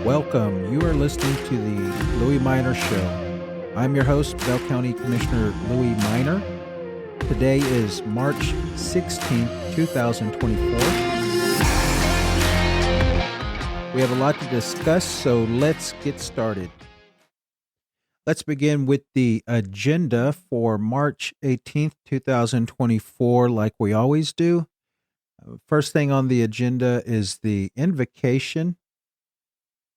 Welcome. You are listening to the Louie Minor Show. I'm your host, Bell County Commissioner Louie Minor. Today is March 16th, 2024. We have a lot to discuss, so let's get started. Let's begin with the agenda for March 18th, 2024, like we always do. First thing on the agenda is the invocation.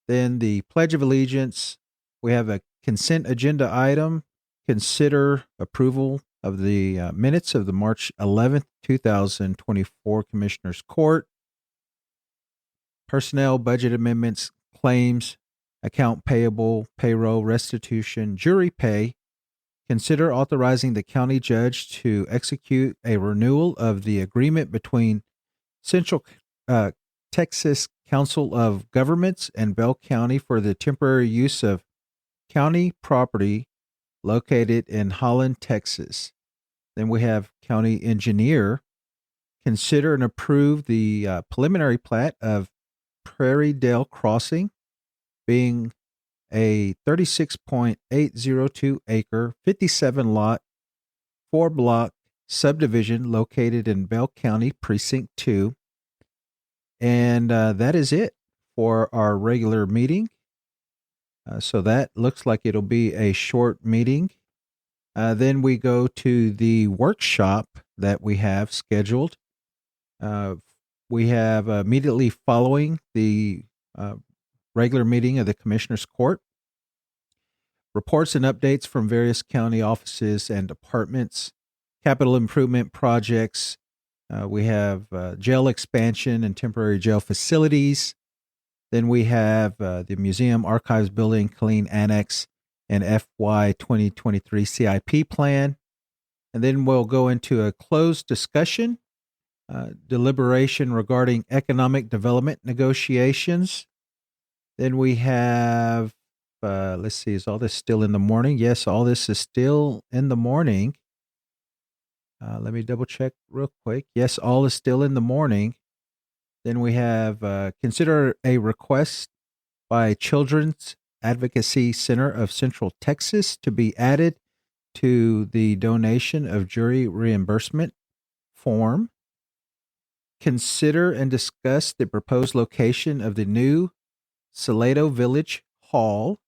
Then the Pledge of Allegiance. We have a consent agenda item. Consider approval of the minutes of the March 11th, 2024 Commissioners Court. Personnel, budget amendments, claims, account payable, payroll, restitution, jury pay. Consider authorizing the county judge to execute a renewal of the agreement between Central Texas Council of Governments and Bell County for the temporary use of county property located in Holland, Texas. Then we have county engineer. Consider and approve the preliminary plat of Prairie Dale Crossing, being a 36.802 acre, 57 lot, 4 block subdivision located in Bell County, Precinct 2. And that is it for our regular meeting. So that looks like it'll be a short meeting. Then we go to the workshop that we have scheduled. We have immediately following the regular meeting of the Commissioners Court, reports and updates from various county offices and departments, capital improvement projects. We have jail expansion and temporary jail facilities. Then we have the Museum Archives Building Clean Annex and FY 2023 CIP plan. And then we'll go into a closed discussion, deliberation regarding economic development negotiations. Then we have, let's see, is all this still in the morning? Yes, all this is still in the morning. Let me double check real quick. Yes, all is still in the morning. Then we have consider a request by Children's Advocacy Center of Central Texas to be added to the donation of jury reimbursement form. Consider and discuss the proposed location of the new Salado Village Hall.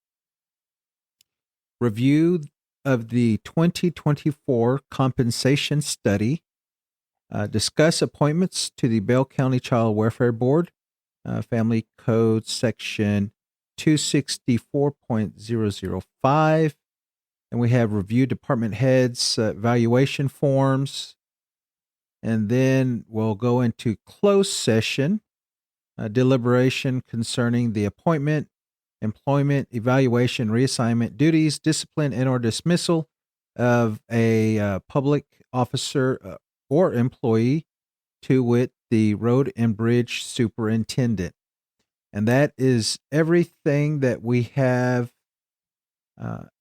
Review of the 2024 compensation study, discuss appointments to the Bell County Child Welfare Board, Family Code Section 264.005, and we have review department heads, evaluation forms, and then we'll go into closed session, deliberation concerning the appointment, employment, evaluation, reassignment, duties, discipline, and or dismissal of a public officer or employee, to wit, the road and bridge superintendent. And that is everything that we have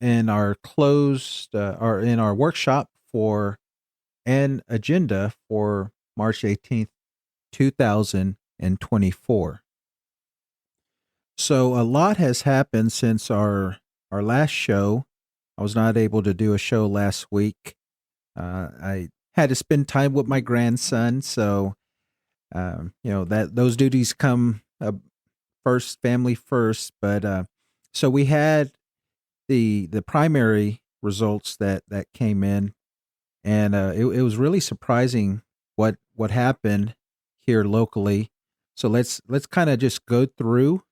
in our closed or in our workshop for an agenda for March 18th, 2024. So a lot has happened since our last show. I was not able to do a show last week. I had to spend time with my grandson, so that those duties come first, family first. But so we had the primary results that came in, and it was really surprising what happened here locally. So let's kind of just go through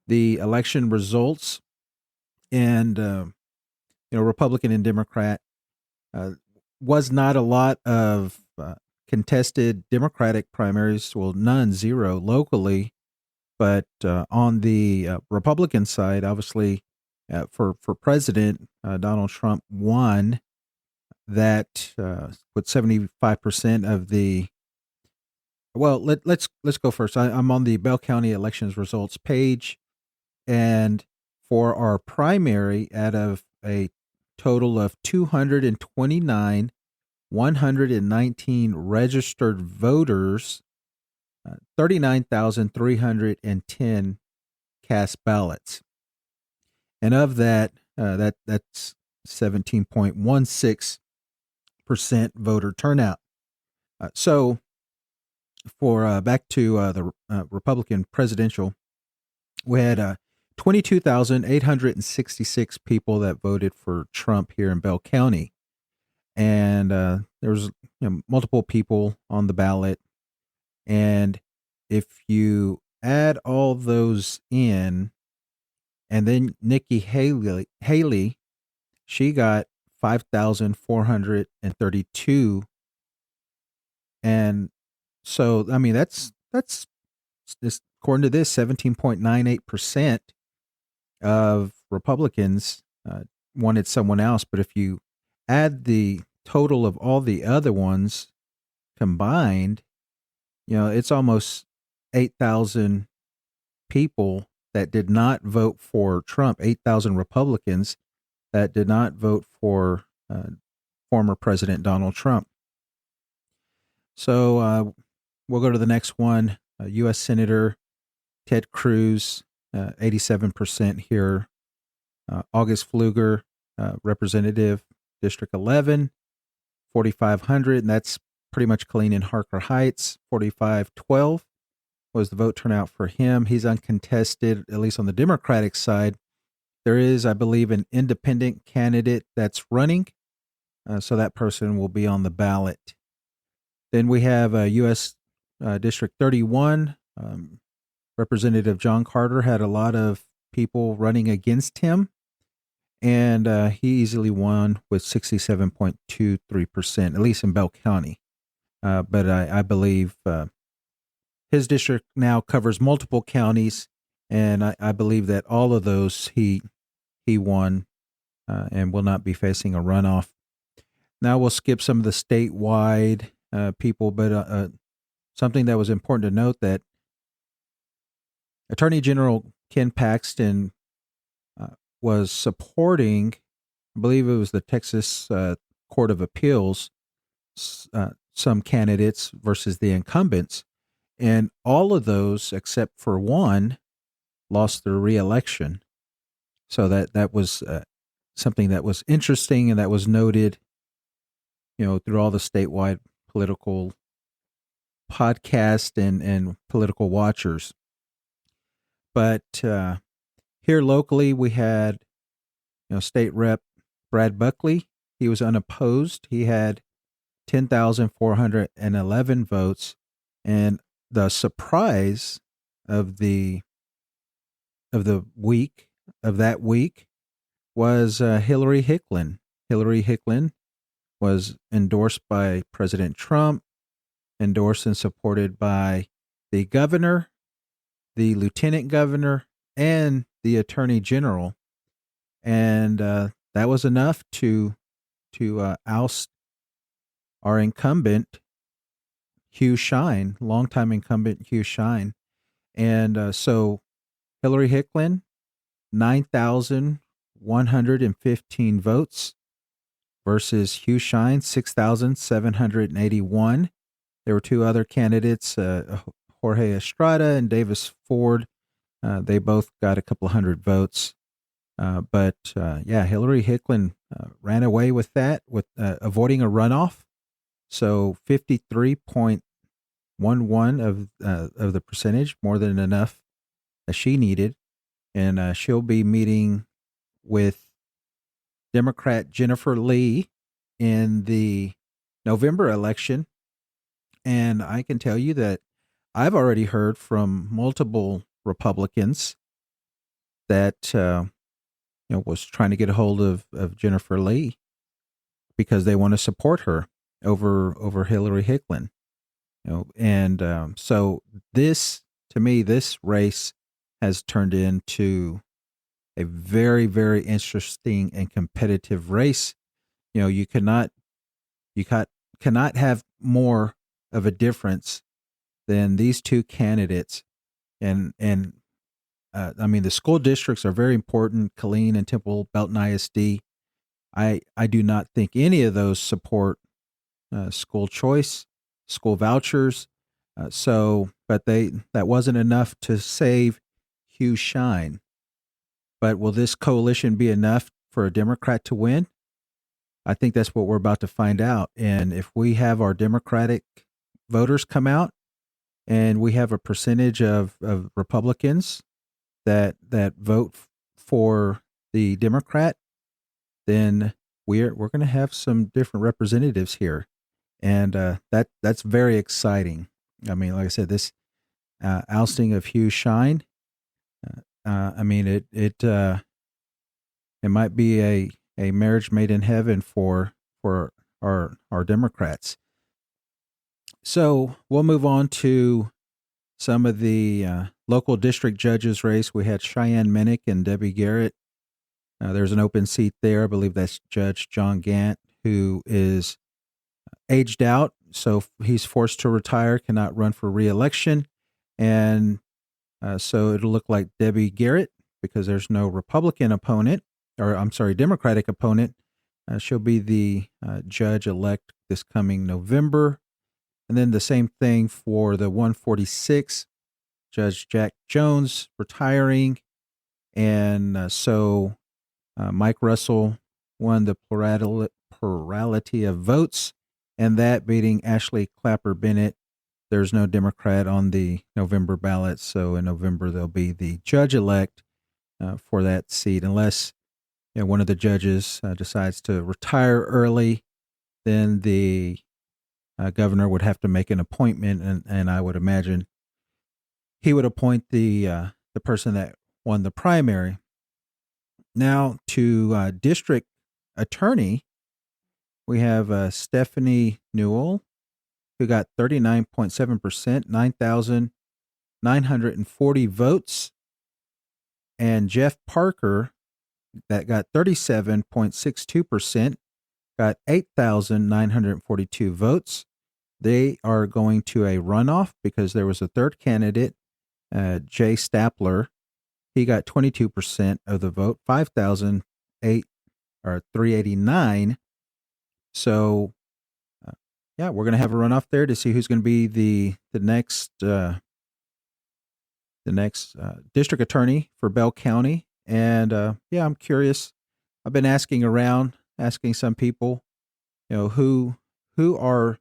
the election results, and Republican and Democrat, was not a lot of contested Democratic primaries. Well, none, zero locally, but on the Republican side, obviously, for president, Donald Trump won that with 75% of the. Well, let's go first. I'm on the Bell County elections results page. And for our primary, out of a total of 119 registered voters, 39,310 cast ballots, and of that, that's 17.16% voter turnout. So for back to the Republican presidential, we had 22,866 people that voted for Trump here in Bell County, and there was multiple people on the ballot. And if you add all those in, and then Nikki Haley, she got 5,432, and so I mean that's this, according to this, 17.98% of Republicans wanted someone else. But if you add the total of all the other ones combined, it's almost 8,000 people that did not vote for Trump, 8,000 Republicans that did not vote for former President Donald Trump. So we'll go to the next one. U.S. Senator Ted Cruz, 87% here. August Pfluger, Representative, District 11, 4,500, and that's pretty much clean in Harker Heights. 4,512 was the vote turnout for him. He's uncontested, at least on the Democratic side. There is, I believe, an independent candidate that's running, so that person will be on the ballot. Then we have U.S. District 31. Representative John Carter had a lot of people running against him, and he easily won with 67.23%, at least in Bell County. But I believe his district now covers multiple counties, and I believe that all of those he won and will not be facing a runoff. Now we'll skip some of the statewide people, but something that was important to note, that Attorney General Ken Paxton was supporting, I believe it was the Texas Court of Appeals, some candidates versus the incumbents, and all of those except for one lost their reelection. So that was something that was interesting and that was noted, through all the statewide political podcasts and political watchers. But here locally, we had, State Rep Brad Buckley. He was unopposed. He had 10,411 votes, and the surprise of that week was Hillary Hicklin. Hillary Hicklin was endorsed by President Trump, endorsed and supported by the governor, the lieutenant governor, and the attorney general, and that was enough to oust our incumbent Hugh Shine, longtime incumbent Hugh Shine, and so Hillary Hicklin, 9,115 votes versus Hugh Shine, 6,781. There were two other candidates, Jorge Estrada and Davis Ford. They both got a couple of hundred votes. But Hillary Hicklin ran away with that, with avoiding a runoff. So 53.11 of the percentage, more than enough that she needed. And she'll be meeting with Democrat Jennifer Lee in the November election. And I can tell you that I've already heard from multiple Republicans that was trying to get a hold of Jennifer Lee because they want to support her over Hillary Hicklin. And so this, to me, this race has turned into a very, very interesting and competitive race. You cannot have more of a difference than these two candidates. And I mean, the school districts are very important, Killeen and Temple Belton ISD. I do not think any of those support school choice, school vouchers. But that wasn't enough to save Hugh Shine. But will this coalition be enough for a Democrat to win? I think that's what we're about to find out. And if we have our Democratic voters come out and we have a percentage of Republicans that vote for the Democrat, then we're going to have some different representatives here, and that's very exciting. I mean, like I said, this ousting of Hugh Shine. I mean, it might be a marriage made in heaven for our Democrats. So we'll move on to some of the local district judges race. We had Cheyenne Minnick and Debbie Garrett. There's an open seat there. I believe that's Judge John Gant, who is aged out, so he's forced to retire, cannot run for re-election. And so it'll look like Debbie Garrett, because there's no Republican opponent, or I'm sorry, Democratic opponent. She'll be the judge-elect this coming November. And then the same thing for the 146, Judge Jack Jones retiring. And so Mike Russell won the plurality of votes, and that beating Ashley Clapper Bennett. There's no Democrat on the November ballot, so in November there'll be the judge-elect for that seat. Unless one of the judges decides to retire early, then the governor would have to make an appointment, and I would imagine he would appoint the person that won the primary. Now to district attorney, we have Stephanie Newell, who got 39.7%, 9,940 votes, and Jeff Parker, that got 37.62%, got 8,942 votes. They are going to a runoff because there was a third candidate, Jay Stapler. He got 22% of the vote, 389. So, yeah, we're going to have a runoff there to see who's going to be the next district attorney for Bell County. And yeah, I'm curious. I've been asking around, asking some people, who are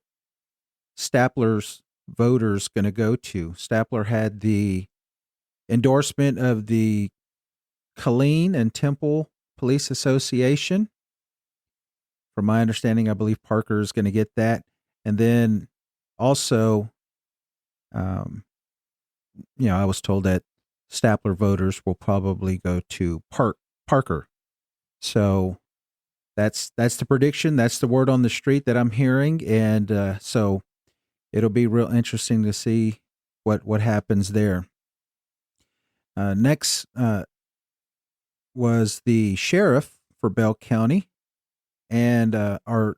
Stapler's voters going to go to. Stapler had the endorsement of the Killeen and Temple Police Association. From my understanding, I believe Parker is going to get that. And then also, I was told that Stapler voters will probably go to Parker. So that's the prediction. That's the word on the street that I'm hearing. And so it'll be real interesting to see what happens there. Next was the sheriff for Bell County, and our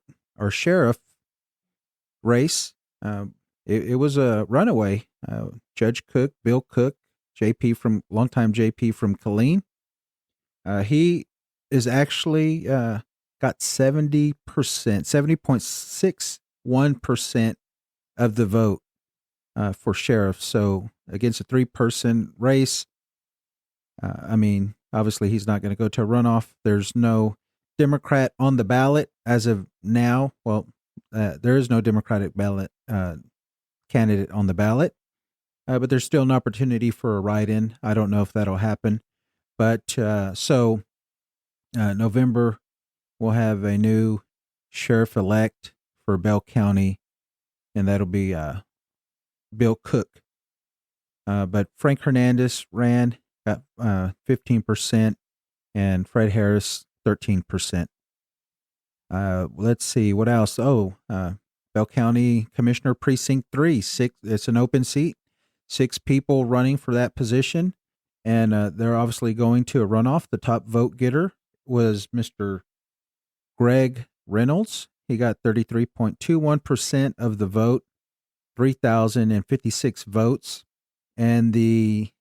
sheriff race. It was a runaway. Judge Cook, Bill Cook, longtime JP from Killeen. He is actually got 70%, 70.61% of the vote for sheriff. So against a 3-person race, obviously he's not going to go to a runoff. There's no Democrat on the ballot as of now. Well, there is no Democratic ballot candidate on the ballot, but there's still an opportunity for a write-in. I don't know if that'll happen, but so November we'll have a new sheriff-elect for Bell County, and that'll be Bill Cook. But Frank Hernandez ran, got 15%, and Fred Harris 13%. Let's see what else. Bell County Commissioner Precinct 3, 6. It's an open seat. 6 people running for that position, and they're obviously going to a runoff. The top vote getter was Mr. Greg Reynolds. He got 33.21% of the vote, 3,056 votes. And the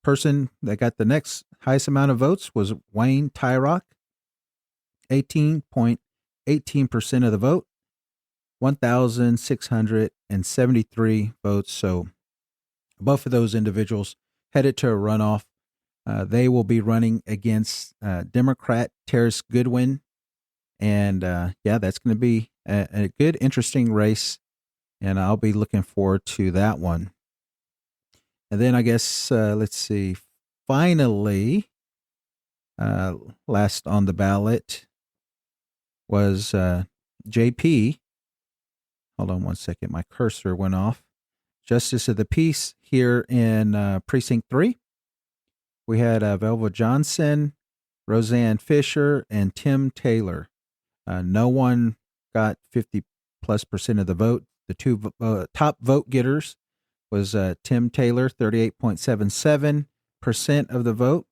person that got the next highest amount of votes was Wayne Tyrock, 18.18% of the vote, 1,673 votes. So both of those individuals headed to a runoff. They will be running against Democrat Terrence Goodwin. And that's going to be a good, interesting race. And I'll be looking forward to that one. And then I guess, let's see, finally, last on the ballot was JP. Hold on one second. My cursor went off. Justice of the Peace here in Precinct 3. We had Velva Johnson, Roseanne Fisher, and Tim Taylor. No one got 50+% of the vote. The two top vote getters was Tim Taylor, 38.77% of the vote,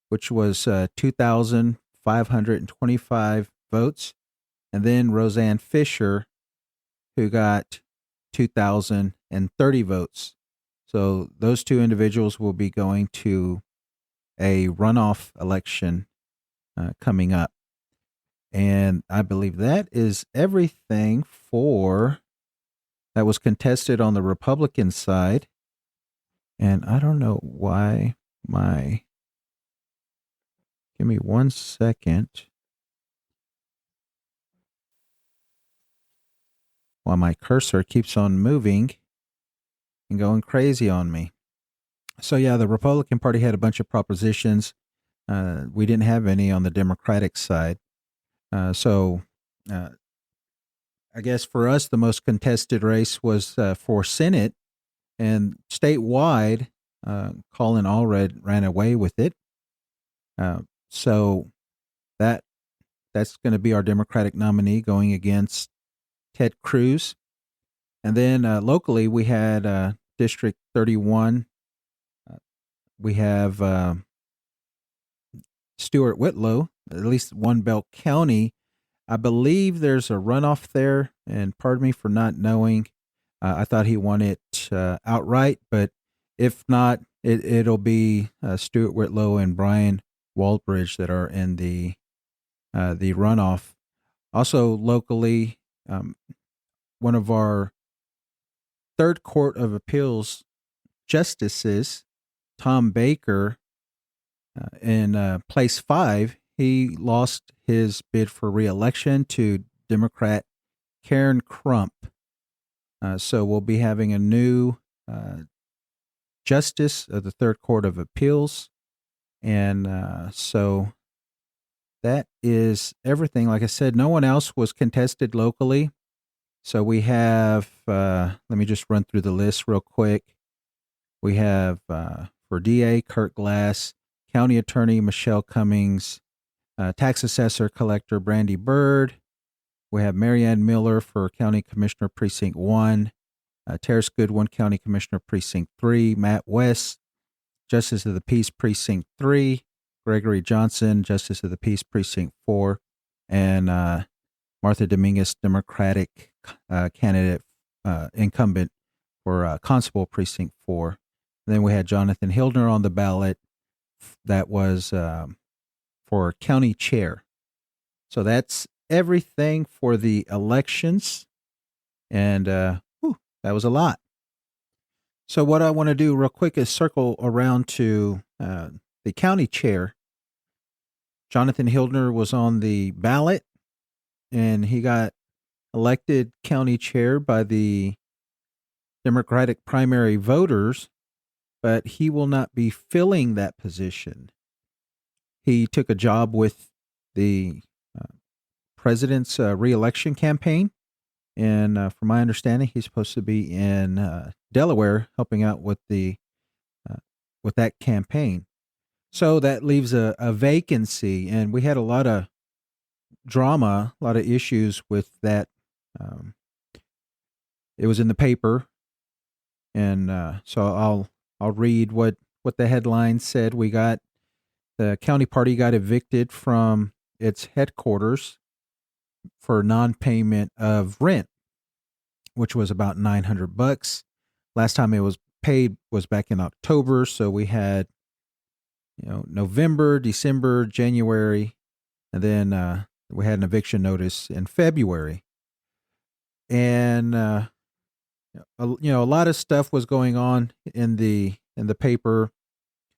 which was 2,525 votes. And then Roseanne Fisher, who got 2,030 votes. So those two individuals will be going to a runoff election coming up. And I believe that is everything that was contested on the Republican side. And I don't know why give me 1 second. While my cursor keeps on moving and going crazy on me. So yeah, the Republican Party had a bunch of propositions. We didn't have any on the Democratic side. So I guess for us, the most contested race was for Senate, and statewide, Colin Allred ran away with it. So that's going to be our Democratic nominee going against Ted Cruz. And then locally, we had District 31. We have Stuart Whitlow, at least one Bell County. I believe there's a runoff there, and pardon me for not knowing. I thought he won it outright, but if not, it'll be Stuart Whitlow and Brian Waldbridge that are in the runoff. Also locally, one of our Third Court of Appeals justices, Tom Baker, in place 5, he lost his bid for re-election to Democrat Karen Crump. So we'll be having a new justice of the Third Court of Appeals. And so that is everything. Like I said, no one else was contested locally. So we have, let me just run through the list real quick. We have for DA, Kurt Glass, County Attorney, Michelle Cummings, Tax Assessor Collector, Brandy Bird. We have Marianne Miller for County Commissioner Precinct 1, Terrace Goodwin, County Commissioner Precinct 3, Matt West, Justice of the Peace Precinct 3, Gregory Johnson, Justice of the Peace Precinct 4, and Martha Dominguez, Democratic candidate, incumbent for Constable Precinct 4. And then we had Jonathan Hildner on the ballot. That was for County Chair. So that's everything for the elections. And that was a lot. So what I want to do real quick is circle around to the County Chair. Jonathan Hildner was on the ballot, and he got elected County Chair by the Democratic primary voters, but he will not be filling that position. He took a job with the president's re-election campaign, and from my understanding, he's supposed to be in Delaware helping out with that campaign. So that leaves a vacancy, and we had a lot of drama, a lot of issues with that. It was in the paper, and so I'll read what the headline said. We got the county party got evicted from its headquarters for non-payment of rent, which was about $900. Last time it was paid was back in October, so we had November, December, January, and then we had an eviction notice in February. And a lot of stuff was going on in the paper.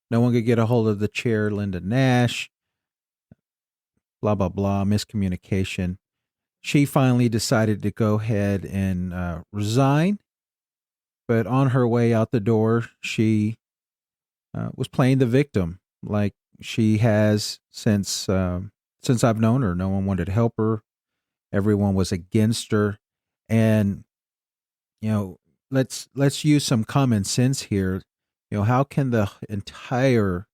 No one could get a hold of the chair, Linda Nash, blah, blah, blah, miscommunication. She finally decided to go ahead and resign. But on her way out the door, she was playing the victim like she has since I've known her. No one wanted to help her. Everyone was against her. And, you know, let's use some common sense here. How can the entire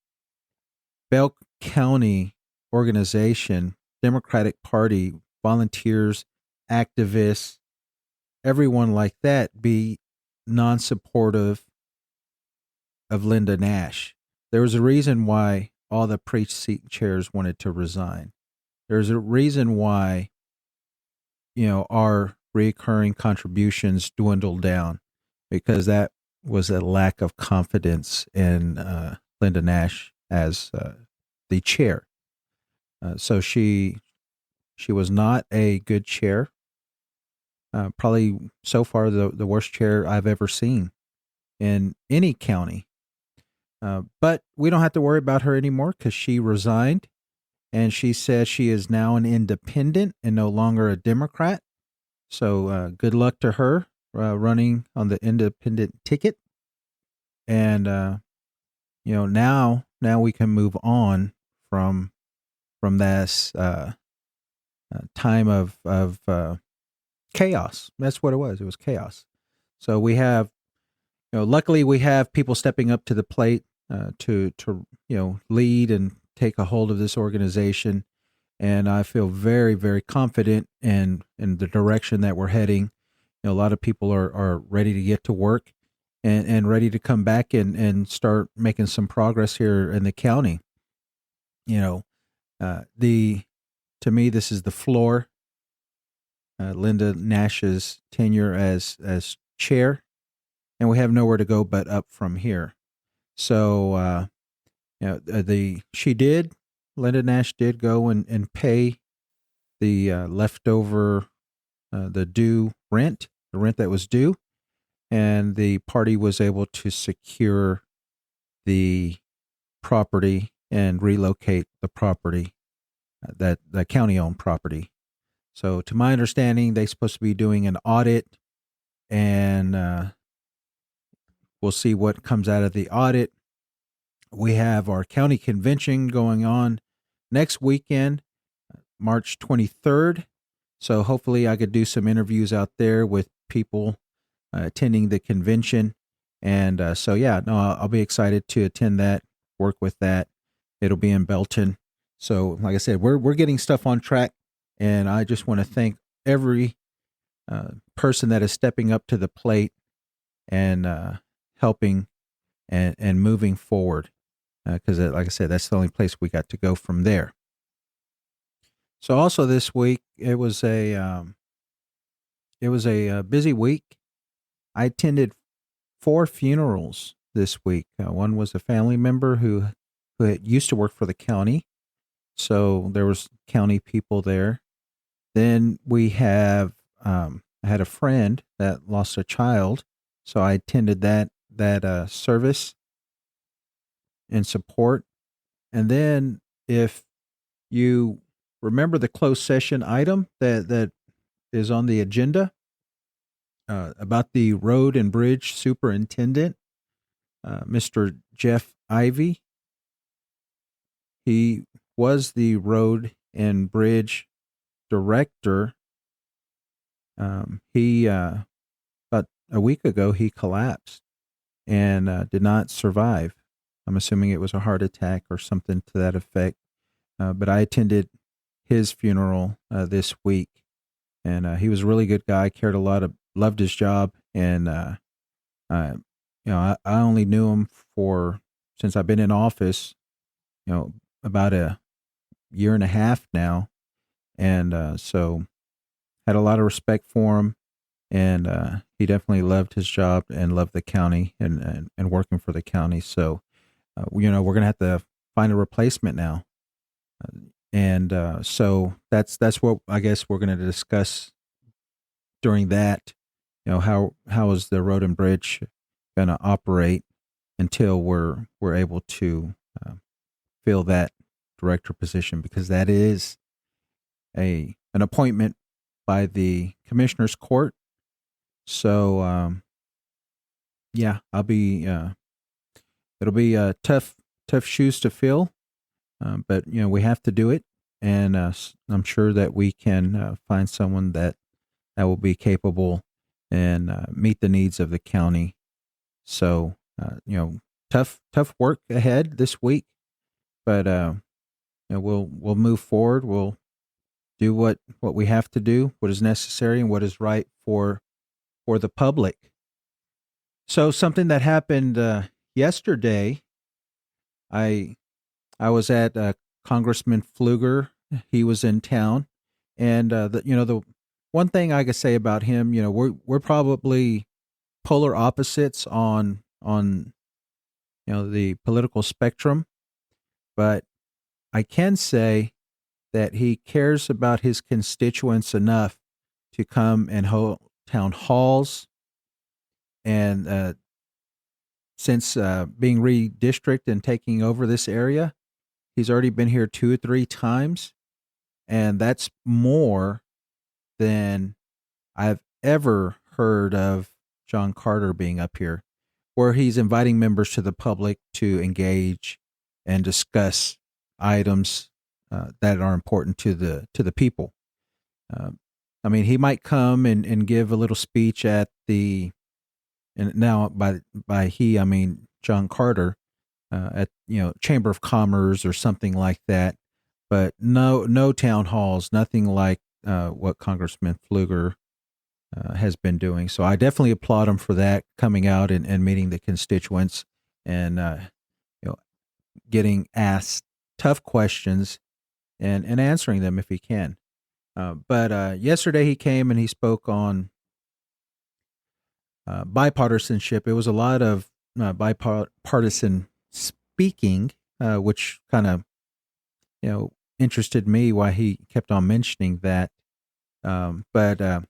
Bell County organization, Democratic Party, volunteers, activists, everyone like that be non-supportive of Linda Nash? There was a reason why all the precinct chairs wanted to resign. There's a reason why, our recurring contributions dwindled down, because that was a lack of confidence in Linda Nash as the chair. So she was not a good chair. Probably so far the worst chair I've ever seen in any county. But we don't have to worry about her anymore because she resigned, and she says she is now an independent and no longer a Democrat. So good luck to her running on the independent ticket. And now we can move on from this time of chaos. That's what it was. It was chaos. So we have, luckily we have people stepping up to the plate to lead and take a hold of this organization. And I feel very, very confident in the direction that we're heading. A lot of people are ready to get to work and ready to come back and start making some progress here in the county. To me, this is the floor. Linda Nash's tenure as chair, and we have nowhere to go but up from here. So, Linda Nash did go and pay the leftover, the due rent, the rent that was due, and the party was able to secure the property and relocate the property, that the county-owned property. So, to my understanding, they're supposed to be doing an audit, and we'll see what comes out of the audit. We have our county convention going on next weekend, March 23rd. So hopefully I could do some interviews out there with people attending the convention. And I'll be excited to attend that, work with that. It'll be in Belton. So like I said, we're getting stuff on track. And I just want to thank every person that is stepping up to the plate and helping and moving forward. Because, like I said, that's the only place we got to go from there. So, also this week, it was a busy week. I attended 4 funerals this week. One was a family member who used to work for the county, so there was county people there. Then we have I had a friend that lost a child, so I attended that service and support. And then, if you remember the closed session item that is on the agenda about the road and bridge superintendent, Mr. Jeff Ivy, he was the road and bridge director. He about a week ago he collapsed and did not survive. I'm assuming it was a heart attack or something to that effect. But I attended his funeral this week, and he was a really good guy. Cared a lot, loved his job, and I only knew him since I've been in office, about a year and a half now, and so had a lot of respect for him, and he definitely loved his job and loved the county and working for the county. So. We're going to have to find a replacement now. So that's what I guess we're going to discuss during that. How is the road and bridge going to operate until we're able to fill that director position, because that is an appointment by the commissioner's court. So yeah, it'll be tough shoes to fill, but we have to do it, and I'm sure that we can find someone that will be capable and meet the needs of the county. So tough work ahead this week, but we'll move forward. We'll do what we have to do, what is necessary, and what is right for the public. So something that happened yesterday, I was at Congressman Pfluger. He was in town, and the one thing I could say about him, we're probably polar opposites on the political spectrum, but I can say that he cares about his constituents enough to come and hold town halls. And since being redistricted and taking over this area, he's already been here 2 or 3 times, and that's more than I've ever heard of John Carter being up here, where he's inviting members to the public to engage and discuss items that are important to the people. I mean, he might come and give a little speech at the, and now by he I mean John Carter, at Chamber of Commerce or something like that, but no town halls, nothing like what Congressman Pfluger has been doing. So I definitely applaud him for that, coming out and meeting the constituents, and getting asked tough questions and answering them if he can. But yesterday he came and he spoke on bipartisanship. It was a lot of bipartisan speaking, which kind of interested me why he kept on mentioning that. But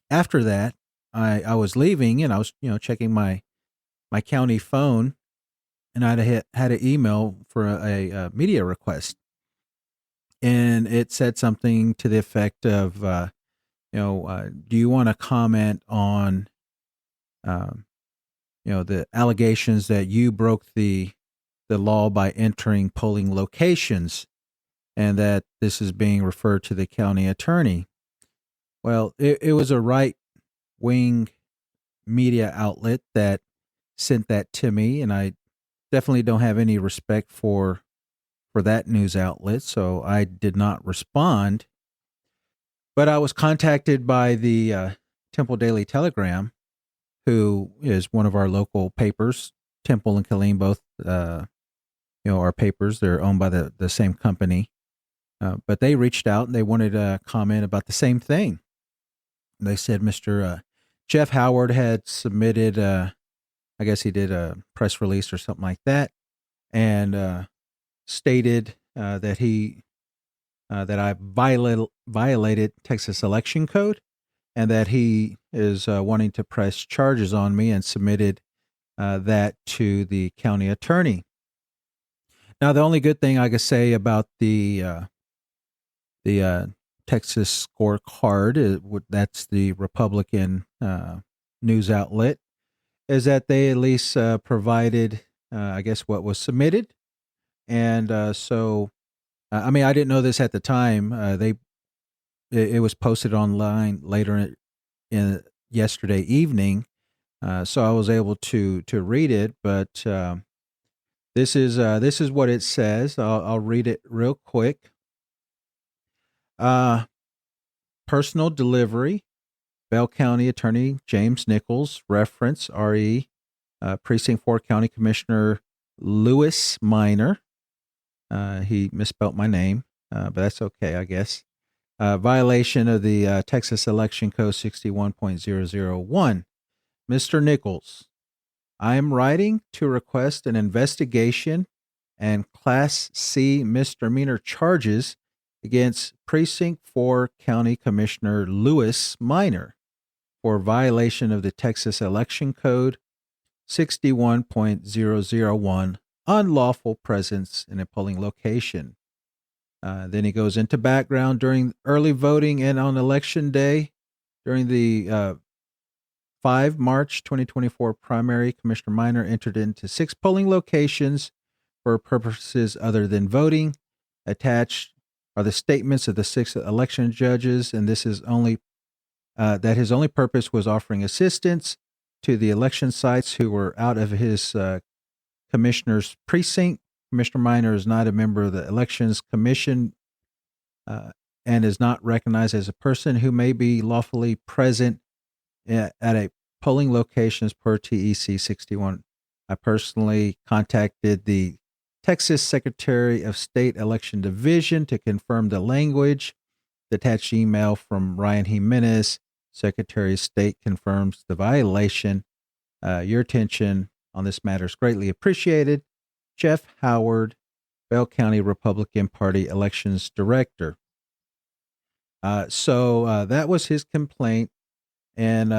after that, I was leaving and I was checking my county phone, and I had an email for a media request, and it said something to the effect of, do you want to comment on, the allegations that you broke the law by entering polling locations, and that this is being referred to the county attorney. Well, it was a right wing media outlet that sent that to me, and I definitely don't have any respect for that news outlet, so I did not respond. But I was contacted by the Temple Daily Telegram, who is one of our local papers. Temple and Killeen both, are papers. They're owned by the same company. But they reached out and they wanted to comment about the same thing. They said Mr. Jeff Howard had submitted, I guess he did a press release or something like that, and stated that I violated Texas election code, and that he is wanting to press charges on me, and submitted that to the county attorney. Now, the only good thing I could say about the Texas Scorecard, that's the Republican news outlet, is that they at least provided, I guess, what was submitted. And so, I mean, I didn't know this at the time. It was posted online later in yesterday evening, so I was able to read it. But this is what it says. I'll read it real quick. Personal delivery. Bell County Attorney James Nichols, reference RE, Precinct 4 County Commissioner Louie Minor. He misspelled my name, but that's okay, I guess. Violation of the Texas Election Code 61.001. Mr. Nichols, I am writing to request an investigation and Class C misdemeanor charges against Precinct 4 County Commissioner Louie Minor for violation of the Texas Election Code 61.001, unlawful presence in a polling location. Then he goes into background during early voting and on election day during the 5 March 2024 primary. Commissioner Minor entered into 6 polling locations for purposes other than voting. Attached are the statements of the 6 election judges, and this is only that his only purpose was offering assistance to the election sites who were out of his commissioner's precinct. Commissioner Minor is not a member of the Elections Commission and is not recognized as a person who may be lawfully present at a polling locations per TEC 61. I personally contacted the Texas Secretary of State Election Division to confirm the language. The attached email from Ryan Jimenez, Secretary of State, confirms the violation. Your attention on this matter is greatly appreciated. Jeff Howard, Bell County Republican Party Elections Director. So that was his complaint. And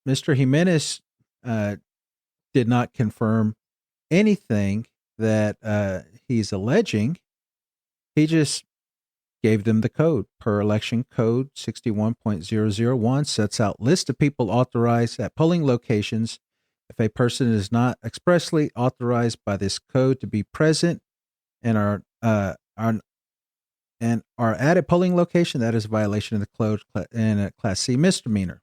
Mr. Jimenez did not confirm anything that he's alleging. He just gave them the code. Per election code 61.001 sets out list of people authorized at polling locations. If a person is not expressly authorized by this code to be present and are at a polling location, that is a violation of the code and a Class C misdemeanor.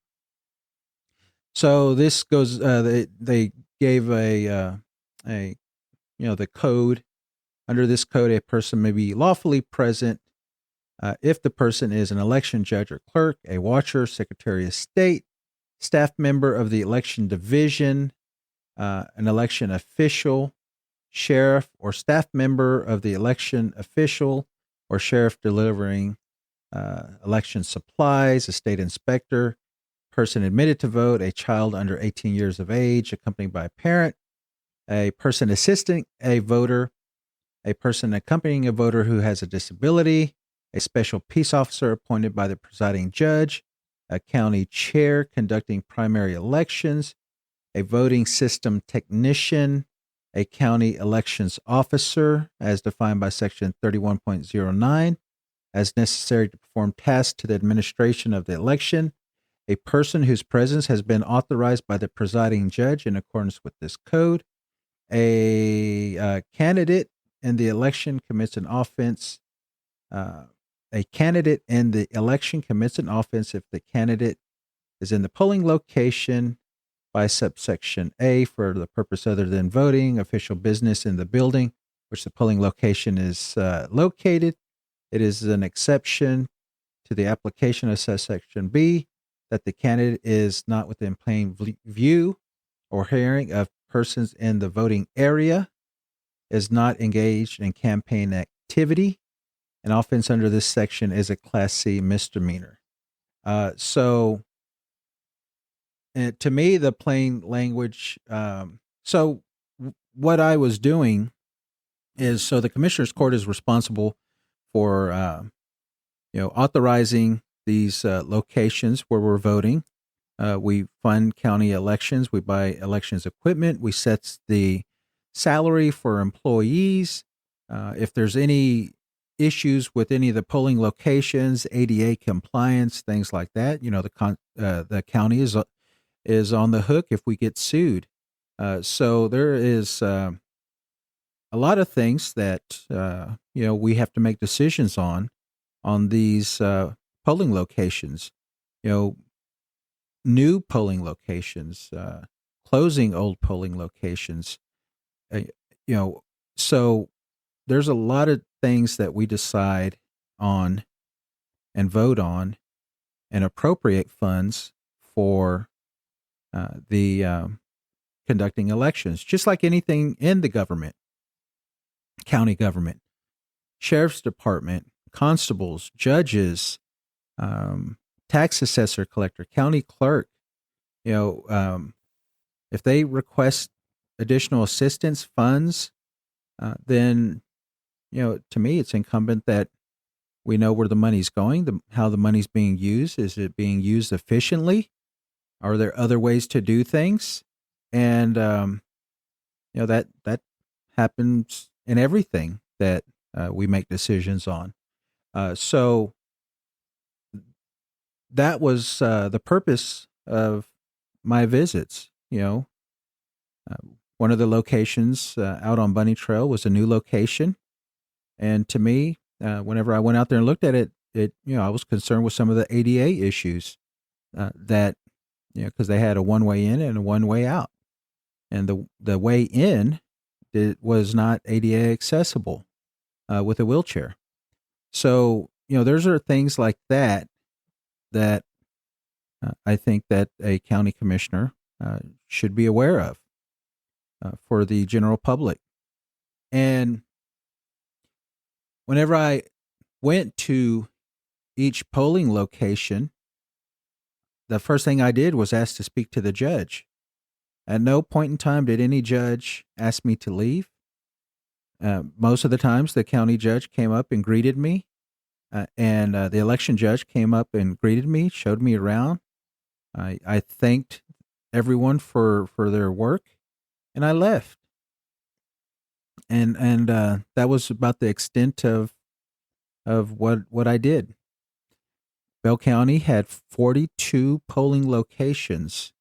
So this goes. They gave the code. Under this code, a person may be lawfully present if the person is an election judge or clerk, a watcher, Secretary of State, staff member of the election division, an election official, sheriff, or staff member of the election official or sheriff delivering election supplies, a state inspector, person admitted to vote, a child under 18 years of age accompanied by a parent, a person assisting a voter, a person accompanying a voter who has a disability, a special peace officer appointed by the presiding judge, a county chair conducting primary elections, a voting system technician, a county elections officer, as defined by Section 31.09, as necessary to perform tasks to the administration of the election, a person whose presence has been authorized by the presiding judge in accordance with this code, a candidate in the election commits an offense. A candidate in the election commits an offense if the candidate is in the polling location by subsection A for the purpose other than voting, official business in the building which the polling location is located. It is an exception to the application of subsection B that the candidate is not within plain view or hearing of persons in the voting area, is not engaged in campaign activity. An offense under this section is a Class C misdemeanor. So to me, the plain language. So what I was doing is, so the Commissioner's Court is responsible for, authorizing these locations where we're voting. We fund county elections. We buy elections equipment. We set the salary for employees. If there's any issues with any of the polling locations, ADA compliance, things like that, the county is on the hook if we get sued. So there is a lot of things that we have to make decisions on these polling locations. New polling locations, closing old polling locations. So there's a lot of things that we decide on and vote on and appropriate funds for the conducting elections, just like anything in the government, county government, sheriff's department, constables, judges, tax assessor, collector, county clerk. If they request additional assistance funds, then to me, it's incumbent that we know where the money's going, how the money's being used. Is it being used efficiently? Are there other ways to do things? And that happens in everything that we make decisions on. So that was the purpose of my visits. Uh, One of the locations out on Bunny Trail was a new location, and to me, whenever I went out there and looked at it, I was concerned with some of the ADA issues that because they had a one way in and a one way out, and the way in was not ADA accessible with a wheelchair. So those are things like that I think that a county commissioner should be aware of for the general public. And whenever I went to each polling location, the first thing I did was ask to speak to the judge. At no point in time did any judge ask me to leave. Most of the times, the county judge came up and greeted me, and the election judge came up and greeted me, showed me around. I thanked everyone for their work, and I left. And that was about the extent of what I did. Bell County had 42 polling locations,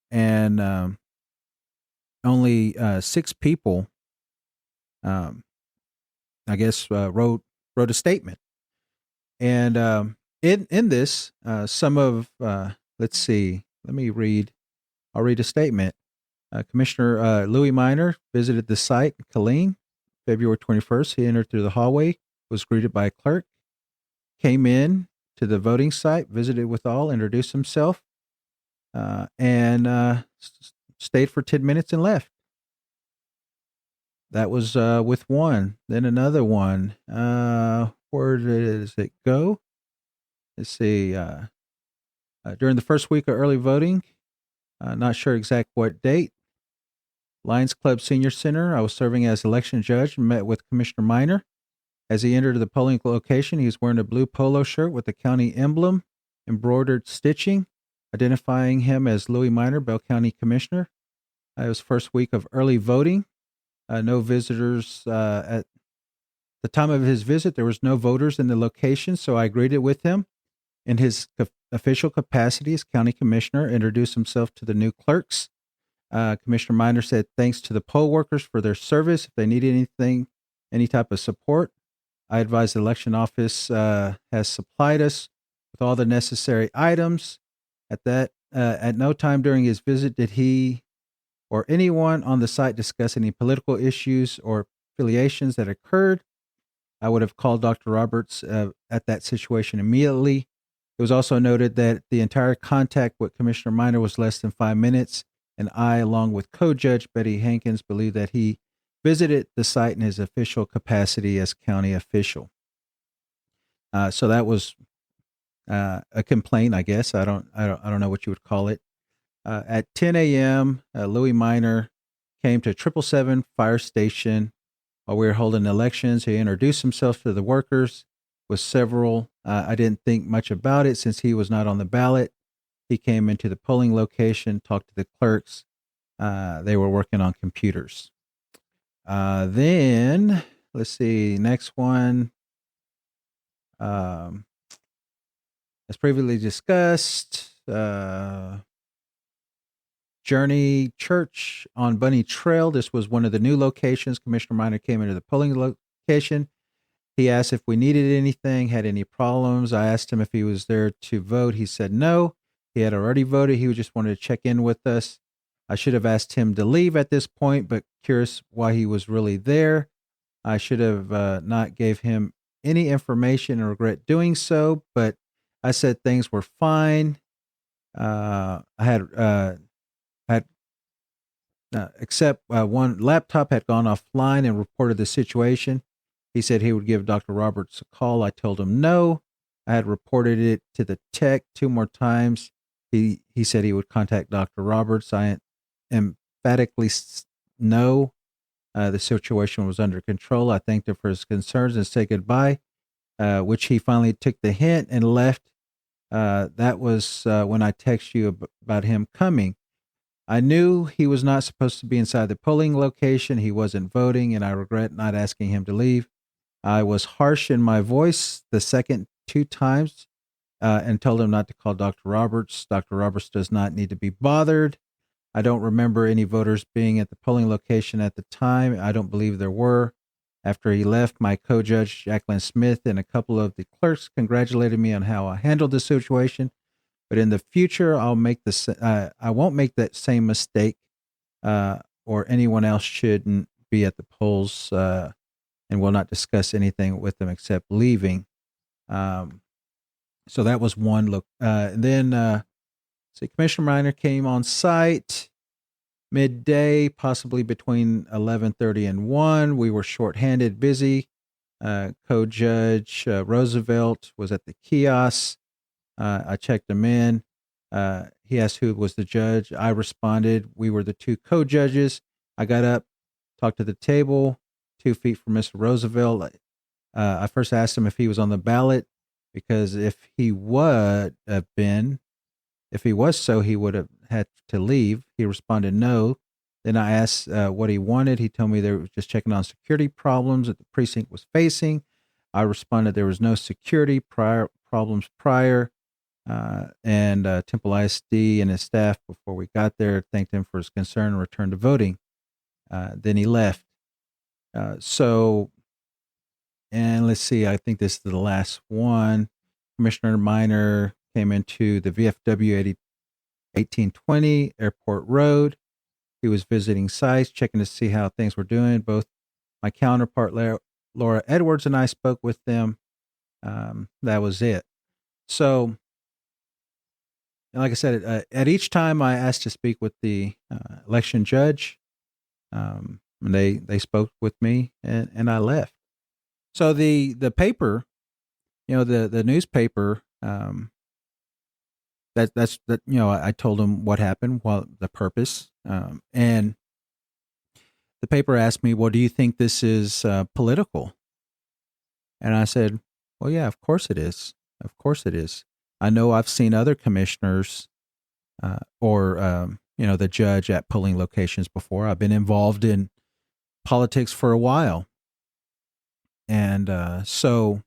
and only 6 people, I guess, wrote a statement. And in this, some of let's see, let me read. I'll read a statement. Commissioner Louie Minor visited the site in Killeen, February 21st. He entered through the hallway, was greeted by a clerk, came in to the voting site, visited with all, introduced himself, and stayed for 10 minutes and left. That was with one. Then another one. Where does it go? Let's see. During the first week of early voting, not sure exact what date, Lions Club Senior Center, I was serving as election judge and met with Commissioner Minor. As he entered the polling location, he was wearing a blue polo shirt with the county emblem, embroidered stitching, identifying him as Louie Minor, Bell County Commissioner. It was first week of early voting. No visitors at the time of his visit. There was no voters in the location, so I greeted with him. In his official capacity as county commissioner, introduced himself to the new clerks. Commissioner Minor said thanks to the poll workers for their service. If they needed anything, any type of support, I advise the election office has supplied us with all the necessary items. At no time during his visit did he or anyone on the site discuss any political issues or affiliations that occurred. I would have called Dr. Roberts at that situation immediately. It was also noted that the entire contact with Commissioner Minor was less than 5 minutes, and I, along with co-judge Betty Hankins, believe that he visited the site in his official capacity as county official. So that was a complaint, I guess. I don't know what you would call it. At 10 a.m., Louie Minor came to 777 Fire Station while we were holding elections. He introduced himself to the workers with several. I didn't think much about it since he was not on the ballot. He came into the polling location, talked to the clerks. They were working on computers. Then, let's see, next one. As previously discussed, Journey Church on Bunny Trail. This was one of the new locations. Commissioner Minor came into the polling location. He asked if we needed anything, had any problems. I asked him if he was there to vote. He said no. He had already voted. He just wanted to check in with us. I should have asked him to leave at this point, but curious why he was really there. I should have not gave him any information and regret doing so, but I said things were fine. I had except one laptop had gone offline and reported the situation. He said he would give Dr. Roberts a call. I told him no. I had reported it to the tech 2 more times. He said he would contact Dr. Roberts. I emphatically no. The situation was under control. I thanked him for his concerns and said goodbye, which he finally took the hint and left. That was when I texted you about him coming. I knew he was not supposed to be inside the polling location. He wasn't voting, and I regret not asking him to leave. I was harsh in my voice the second two times and told him not to call Dr. Roberts. Dr. Roberts does not need to be bothered. I don't remember any voters being at the polling location at the time. I don't believe there were. After he left, my co-judge, Jacqueline Smith, and a couple of the clerks congratulated me on how I handled the situation. But in the future, I won't make that same mistake, or anyone else shouldn't be at the polls, and will not discuss anything with them except leaving. So that was one look. So Commissioner Minor came on site midday, possibly between 11:30 and 1. We were shorthanded, busy. Co-judge Roosevelt was at the kiosk. I checked him in. He asked who was the judge. I responded. We were the two co-judges. I got up, talked to the table, 2 feet from Mr. Roosevelt. I first asked him if he was on the ballot, because if he would have been, if he was so, he would have had to leave. He responded no. Then I asked what he wanted. He told me they were just checking on security problems that the precinct was facing. I responded there was no security problems prior. And Temple ISD and his staff, before we got there, thanked him for his concern and returned to voting. Then he left. And let's see, I think this is the last one. Commissioner Minor came into the VFW 1820 Airport Road. He was visiting sites, checking to see how things were doing. Both my counterpart, Laura Edwards, and I spoke with them. That was it. So, like I said, at each time I asked to speak with the election judge, and they spoke with me, and I left. So the paper, the newspaper, that's I told them what happened, the purpose, and the paper asked me, well, do you think this is political? And I said, well, yeah, of course it is. Of course it is. I know I've seen other commissioners or the judge at polling locations before. I've been involved in politics for a while. And so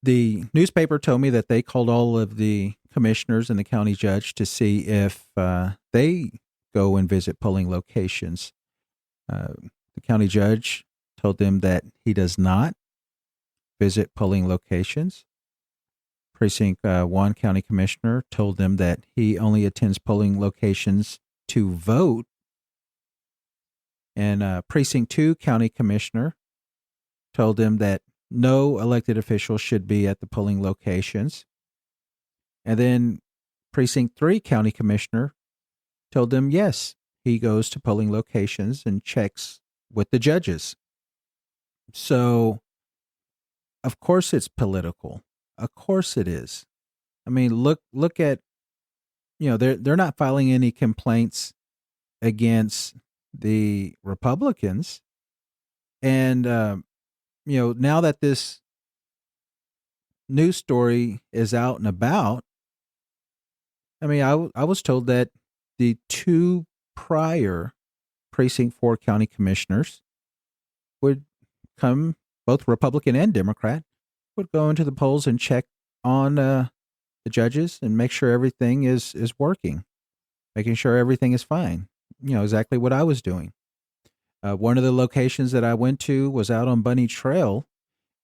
the newspaper told me that they called all of the commissioners and the county judge to see if they go and visit polling locations. The county judge told them that he does not visit polling locations. Precinct 1 county commissioner told them that he only attends polling locations to vote. And Precinct 2 county commissioner told them that no elected official should be at the polling locations. And then Precinct 3 county commissioner told them, yes, he goes to polling locations and checks with the judges. So, of course it's political. Of course it is. I mean, look at, they're not filing any complaints against the Republicans. And, now that this news story is out and about, I mean, I was told that the two prior Precinct 4 county commissioners would come, both Republican and Democrat, would go into the polls and check on the judges and make sure everything is working, making sure everything is fine. Exactly what I was doing. One of the locations that I went to was out on Bunny Trail,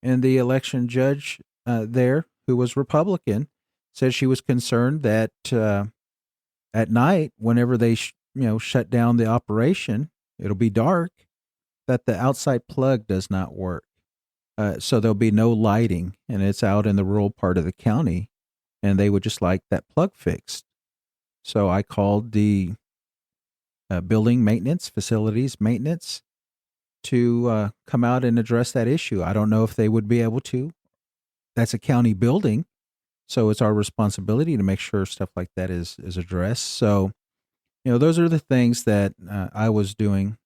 and the election judge there, who was Republican, said she was concerned that at night, whenever they shut down the operation, it'll be dark, that the outside plug does not work. So there'll be no lighting, and it's out in the rural part of the county, and they would just like that plug fixed. So I called the building maintenance, facilities maintenance, to come out and address that issue. I don't know if they would be able to. That's a county building, so it's our responsibility to make sure stuff like that is addressed. So, those are the things that I was doing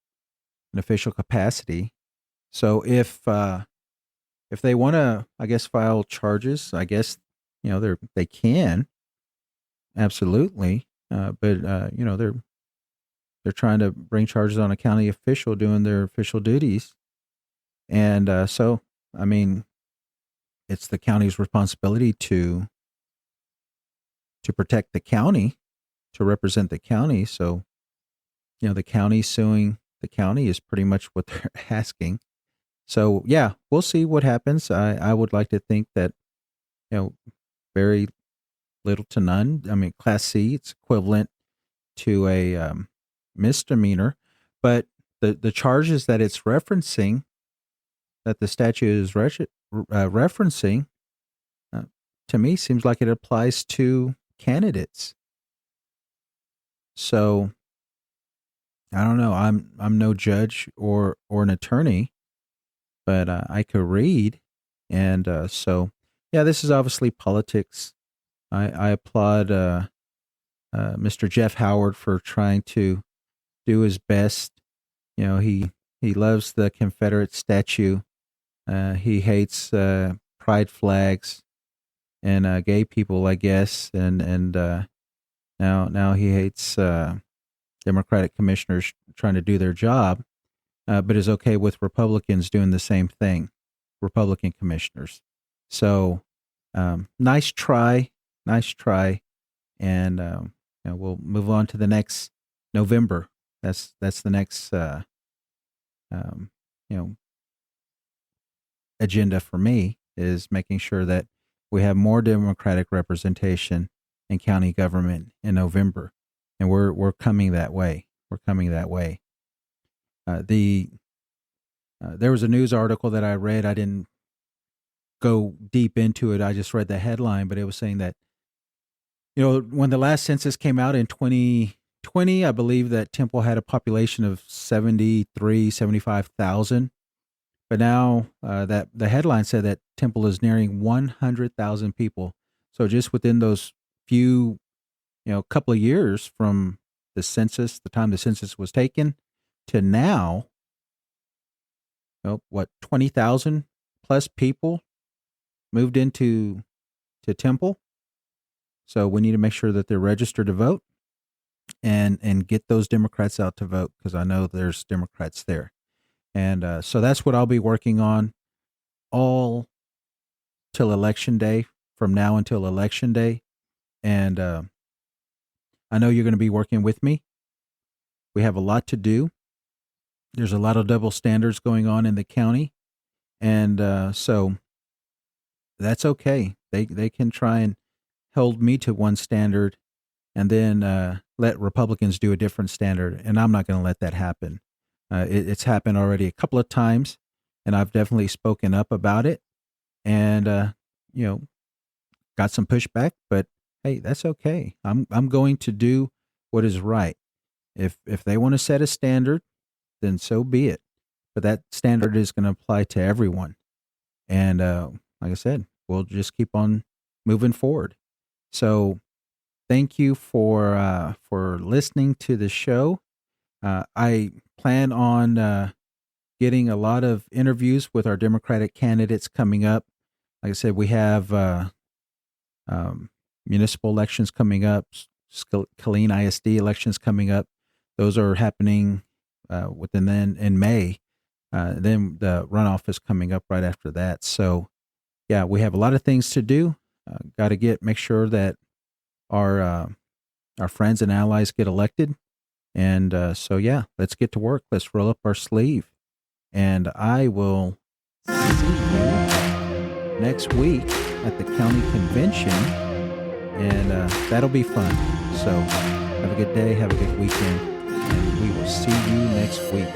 in official capacity. So if they want to, I guess, file charges, I guess, they can. Absolutely. but they're trying to bring charges on a county official doing their official duties, and so I mean, it's the county's responsibility to protect the county, to represent the county. So the county suing the county is pretty much what they're asking. So yeah, we'll see what happens. I would like to think that very little to none. I mean, Class C, it's equivalent to a misdemeanor, but the charges that it's referencing, that the statute is referencing, to me seems like it applies to candidates. So I don't know. I'm no judge or an attorney, but I could read, and so yeah, this is obviously politics. I applaud Mr. Jeff Howard for trying to do his best. He loves the Confederate statue. He hates pride flags and gay people, I guess, and now he hates Democratic commissioners trying to do their job, but is okay with Republicans doing the same thing, Republican commissioners. So nice try, and we'll move on to the next November. That's the next agenda for me, is making sure that we have more Democratic representation in county government in November, and we're coming that way. There was a news article that I read. I didn't go deep into it. I just read the headline, but it was saying that when the last census came out in 2020, I believe that Temple had a population of 75,000. But now that the headline said that Temple is nearing 100,000 people. So just within those few, couple of years from the census, the time the census was taken, to now, 20,000 plus people moved into Temple. So we need to make sure that they're registered to vote and get those Democrats out to vote, because I know there's Democrats there. And so that's what I'll be working on all till Election Day, from now until Election Day. And I know you're going to be working with me. We have a lot to do. There's a lot of double standards going on in the county. And so that's okay. They can try and hold me to one standard and then let Republicans do a different standard. And I'm not going to let that happen. It's happened already a couple of times, and I've definitely spoken up about it, and got some pushback. But hey, that's okay. I'm going to do what is right. If they want to set a standard, then so be it. But that standard is going to apply to everyone, and like I said, we'll just keep on moving forward. So, thank you for listening to the show. I plan on getting a lot of interviews with our Democratic candidates coming up. Like I said, we have municipal elections coming up, Killeen ISD elections coming up. Those are happening in May. Then the runoff is coming up right after that. So, yeah, we have a lot of things to do. Got to make sure that our friends and allies get elected. And so, yeah, let's get to work. Let's roll up our sleeve. And I will see you next week at the county convention. And that'll be fun. So have a good day. Have a good weekend. And we will see you next week.